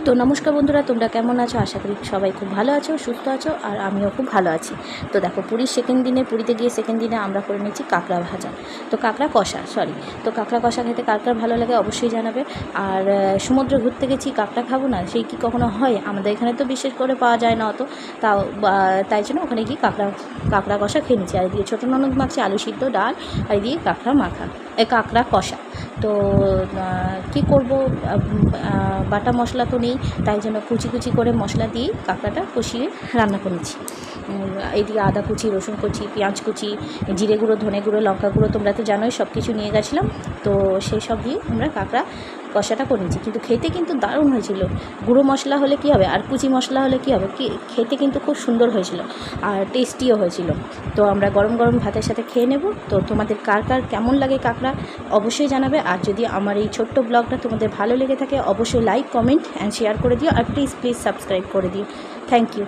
তো নমস্কার বন্ধুরা, তোমরা কেমন আছো? আশা করি সবাই খুব ভালো আছো, সুস্থ আছো, আর আমিও খুব ভালো আছি। তো দেখো, পুরীতে গিয়ে সেকেন্ড দিনে আমরা করে নিচ্ছি কাঁকড়া ভাজা, তো কাঁকড়া কষা তো কাঁকড়া কষা খেতে কার কার ভালো লাগে অবশ্যই জানাবে। আর সমুদ্রে ঘুরতে গেছি, কাঁকড়া খাবো না, সেই কি কখনো হয়? আমাদের এখানে তো বিশেষ করে পাওয়া যায় না অত, তাই জন্য ওখানে গিয়ে কাঁকড়া কষা খেয়ে নিচ্ছি। আর এদিকে ছোটো ননদ মাখছে আলু সিদ্ধ, ডাল, আর এদিকে কাঁকড়া কষা। তো কি করব, বাটা মশলা তো নেই, তাই জন্য কুচি করে মশলা দিয়ে কাঁকড়াটা কষিয়ে রান্না করেছি। এইদিকে আদা কুচি, রসুন কুচি, পেঁয়াজ কুচি, জিরে গুঁড়ো, ধনে গুঁড়ো, লঙ্কা গুঁড়ো, তোমরা তো জানোই সব কিছু নিয়ে গেছিলাম। তো সেই সব দিয়ে আমরা কাঁকড়া কষাটা করে নিচ্ছি। কিন্তু খেতে কিন্তু দারুণ হয়েছিল। গুঁড়ো মশলা হলে কী হবে, আর কুচি মশলা হলে কী হবে, খেতে কিন্তু খুব সুন্দর হয়েছিল আর টেস্টিও হয়েছিল। তো আমরা গরম গরম ভাতের সাথে খেয়ে নেব। তো তোমাদের কার কার কেমন লাগে কাঁকড়া অবশ্যই জানাবে। আর যদি আমার এই ছোট্ট ব্লগটা তোমাদের ভালো লেগে থাকে, অবশ্যই লাইক, কমেন্ট অ্যান্ড শেয়ার করে দিও। আর প্লিজ সাবস্ক্রাইব করে দিও। Thank you.